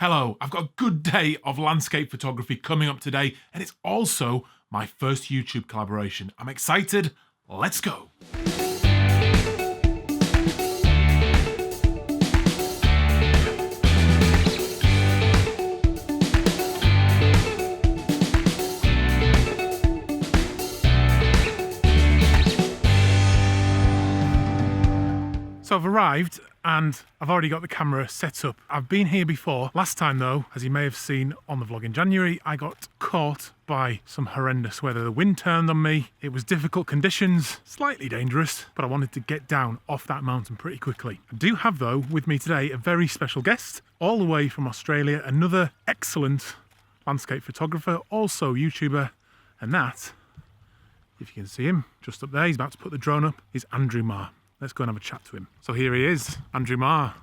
Hello, I've got a good day of landscape photography coming up today, and it's also my first YouTube collaboration. I'm excited. Let's go. So I've arrived and I've already got the camera set up. I've been here before. Last time though, as you may have seen on the vlog in January, I got caught by some horrendous weather. The wind turned on me. It was difficult conditions, slightly dangerous, but I wanted to get down off that mountain pretty quickly. I do have though with me today a very special guest, all the way from Australia, another excellent landscape photographer, also YouTuber, and that, if you can see him just up there, he's about to put the drone up, is Andrew Marr. Let's go and have a chat to him. So here he is, Andrew Marr.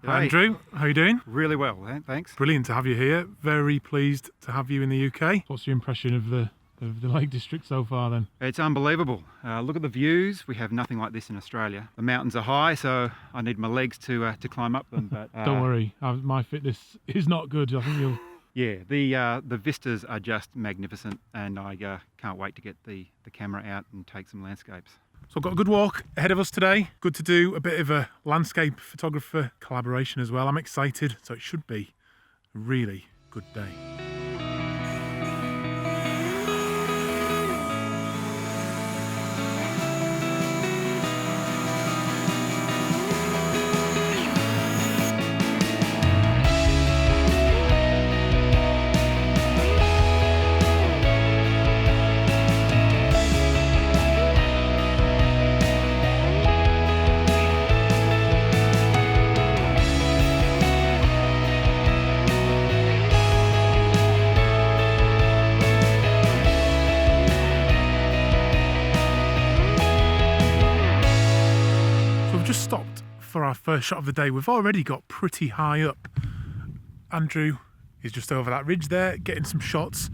Hi, Andrew, how are you doing? Really well, thanks. Brilliant to have you here. Very pleased to have you in the UK. What's your impression of the Lake District so far then? It's unbelievable. Look at the views. We have nothing like this in Australia. The mountains are high, so I need my legs to climb up them. But don't worry, my fitness is not good. I think you'll... Yeah, the vistas are just magnificent, and I can't wait to get the camera out and take some landscapes. So I've got a good walk ahead of us today. Good to do a bit of a landscape photographer collaboration as well. I'm excited, so it should be a really good day. Stopped for our first shot of the day. We've already got pretty high up. Andrew is just over that ridge there getting some shots,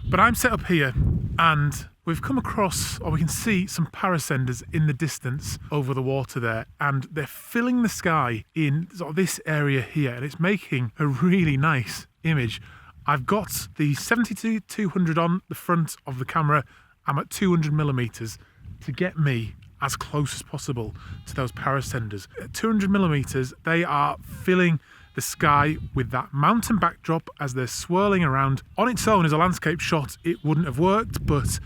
but I'm set up here and we've come across, or we can see some parasenders in the distance over the water there, and they're filling the sky in sort of this area here, and it's making a really nice image. I've got the 70-200 on the front of the camera. I'm at 200mm to get me as close as possible to those parasenders. At 200mm, they are filling the sky with that mountain backdrop as they're swirling around. On its own as a landscape shot, it wouldn't have worked, but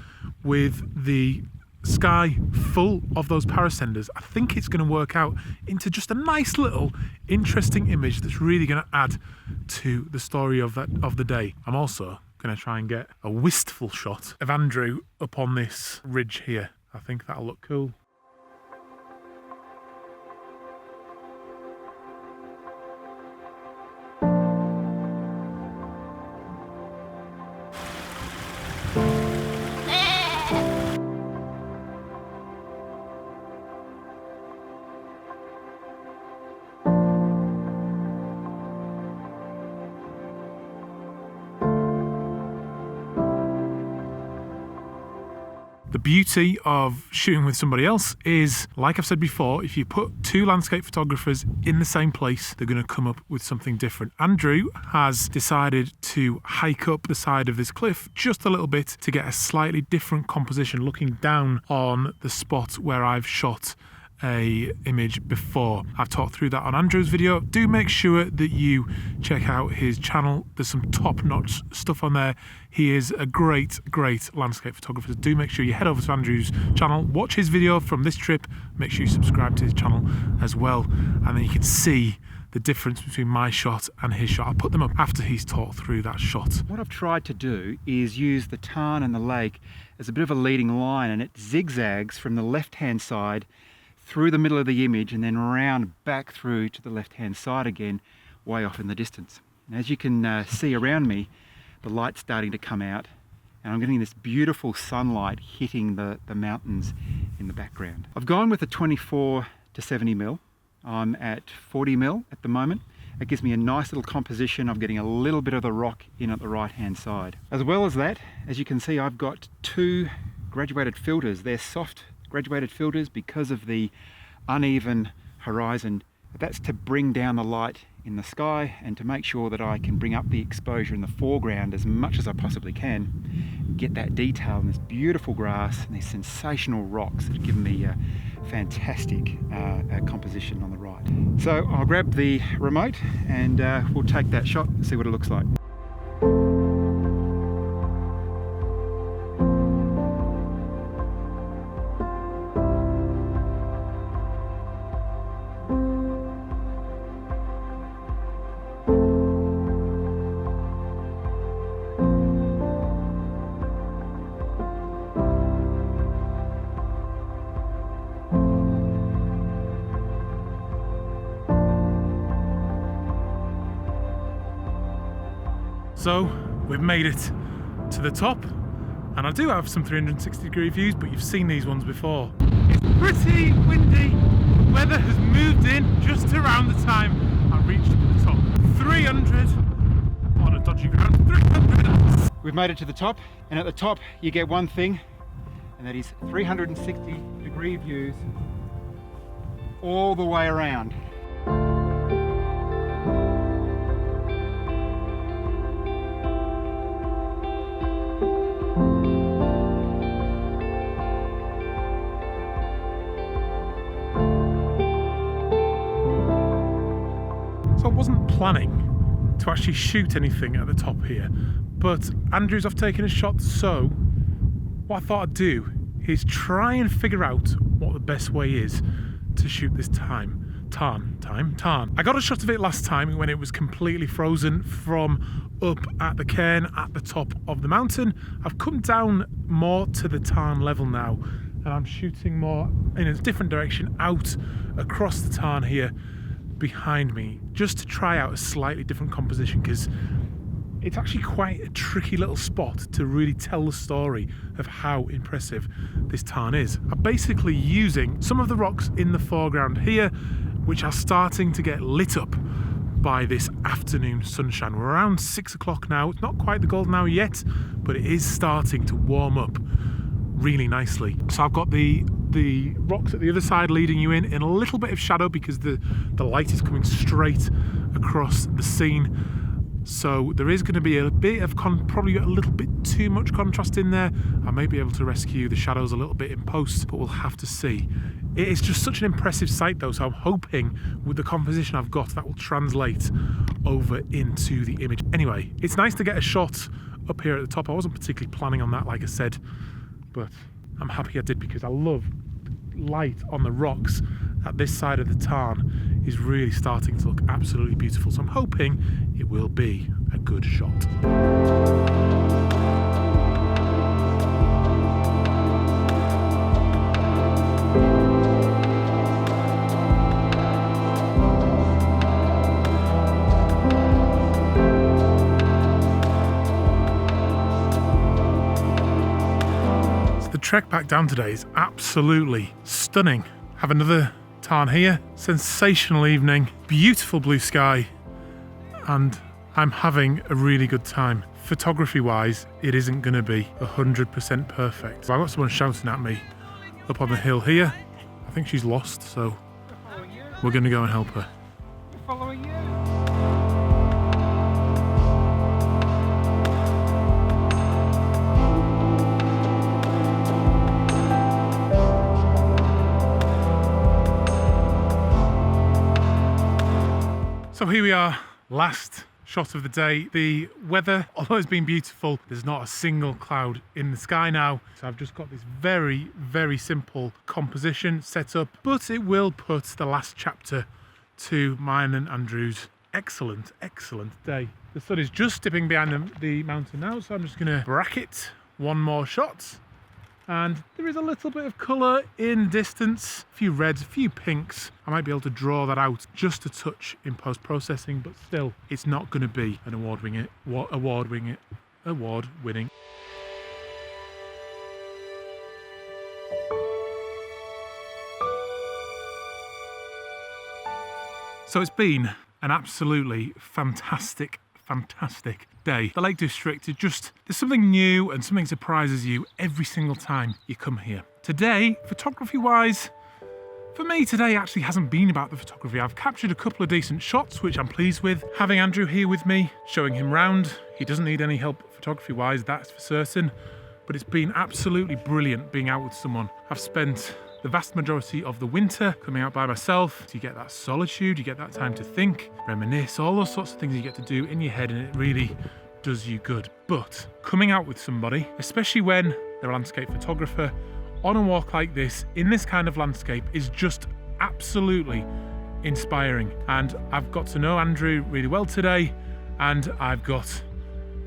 with the sky full of those parasenders, I think it's going to work out into just a nice little interesting image that's really going to add to the story of the day. I'm also going to try and get a wistful shot of Andrew up on this ridge here. I think that'll look cool. The beauty of shooting with somebody else is, like I've said before, if you put two landscape photographers in the same place, they're going to come up with something different. Andrew has decided to hike up the side of this cliff just a little bit to get a slightly different composition, looking down on the spot where I've shot a image before. I've talked through that on Andrew's video. Do make sure that you check out his channel. There's some top-notch stuff on there. He is a great landscape photographer. So do make sure you head over to Andrew's channel, watch his video from this trip, make sure you subscribe to his channel as well, and then you can see the difference between my shot and his shot. I'll put them up after he's talked through that shot. What I've tried to do is use the tarn and the lake as a bit of a leading line, and it zigzags from the left-hand side through the middle of the image and then round back through to the left-hand side again, way off in the distance. And as you can see around me, the light's starting to come out, and I'm getting this beautiful sunlight hitting the mountains in the background. I've gone with a 24-70mm. I'm at 40mm at the moment. It gives me a nice little composition of getting a little bit of the rock in at the right-hand side. As well as that, as you can see, I've got two graduated filters. They're soft graduated filters because of the uneven horizon. That's to bring down the light in the sky, and to make sure that I can bring up the exposure in the foreground as much as I possibly can, get that detail in this beautiful grass and these sensational rocks that have given me a fantastic composition on the right. So I'll grab the remote and we'll take that shot and see what it looks like. So we've made it to the top, and I do have some 360-degree views, but you've seen these ones before. It's pretty windy. The weather has moved in just around the time I reached the top. 300 on a dodgy ground. 300. We've made it to the top, and at the top you get one thing, and that is 360-degree views all the way around. So I wasn't planning to actually shoot anything at the top here, but Andrew's off taking a shot, so what I thought I'd do is try and figure out what the best way is to shoot this tarn. I got a shot of it last time when it was completely frozen from up at the cairn at the top of the mountain. I've come down more to the tarn level now, and I'm shooting more in a different direction out across the tarn here behind me, just to try out a slightly different composition, because it's actually quite a tricky little spot to really tell the story of how impressive this tarn is. I'm basically using some of the rocks in the foreground here, which are starting to get lit up by this afternoon sunshine. We're around 6 o'clock now. It's not quite the golden hour yet, but it is starting to warm up really nicely. So I've got the rocks at the other side leading you in a little bit of shadow, because the light is coming straight across the scene. So there is going to be a bit of probably a little bit too much contrast in there. I may be able to rescue the shadows a little bit in post, but we'll have to see. It is just such an impressive sight though, so I'm hoping with the composition I've got that will translate over into the image. Anyway, it's nice to get a shot up here at the top. I wasn't particularly planning on that, like I said, but I'm happy I did, because I love light on the rocks at this side of the tarn is really starting to look absolutely beautiful. So I'm hoping it will be a good shot. The trek back down today is absolutely stunning. Have another tarn here, sensational evening, beautiful blue sky, and I'm having a really good time. Photography wise, it isn't going to be 100% perfect. I've got someone shouting at me up on the hill here. I think she's lost, so we're going to go and help her. Following you. So here we are, last shot of the day. The weather, although it's been beautiful, there's not a single cloud in the sky now. So I've just got this very, very simple composition set up, but it will put the last chapter to mine and Andrew's excellent, excellent day. The sun is just dipping behind the mountain now, so I'm just gonna bracket one more shot. And there is a little bit of colour in distance, a few reds, a few pinks. I might be able to draw that out just a touch in post-processing, but still, it's not going to be an award-winning. So it's been an absolutely fantastic day. The Lake District is just, there's something new and something surprises you every single time you come here. Today, photography wise, For me, today actually hasn't been about the photography. I've captured a couple of decent shots, which I'm pleased with. Having Andrew here with me, showing him round. He doesn't need any help photography-wise, that's for certain. But it's been absolutely brilliant being out with someone. I've spent the vast majority of the winter coming out by myself. You get that solitude, you get that time to think, reminisce, all those sorts of things you get to do in your head, and it really does you good. But coming out with somebody, especially when they're a landscape photographer, on a walk like this, in this kind of landscape, is just absolutely inspiring. And I've got to know Andrew really well today, and I've got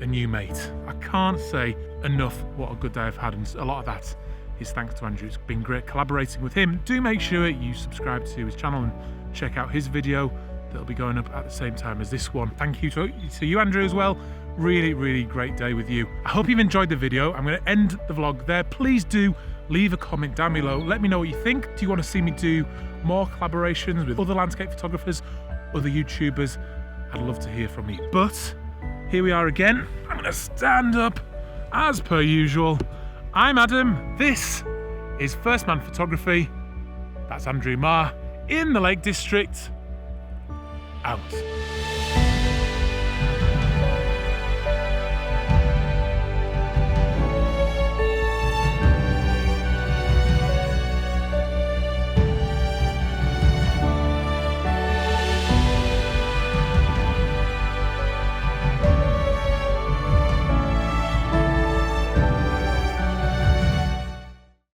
a new mate. I can't say enough what a good day I've had, and a lot of that is thanks to Andrew. It's been great collaborating with him. Do make sure you subscribe to his channel and check out his video that'll be going up at the same time as this one. Thank you to you, Andrew, as well. Really great day with you. I hope you've enjoyed the video. I'm going to end the vlog there. Please do leave a comment down below. Let me know what you think. Do you want to see me do more collaborations with other landscape photographers, other YouTubers? I'd love to hear from you. But here we are again. I'm going to stand up as per usual. I'm Adam. This is First Man Photography. That's Andrew Marr in the Lake District. Out.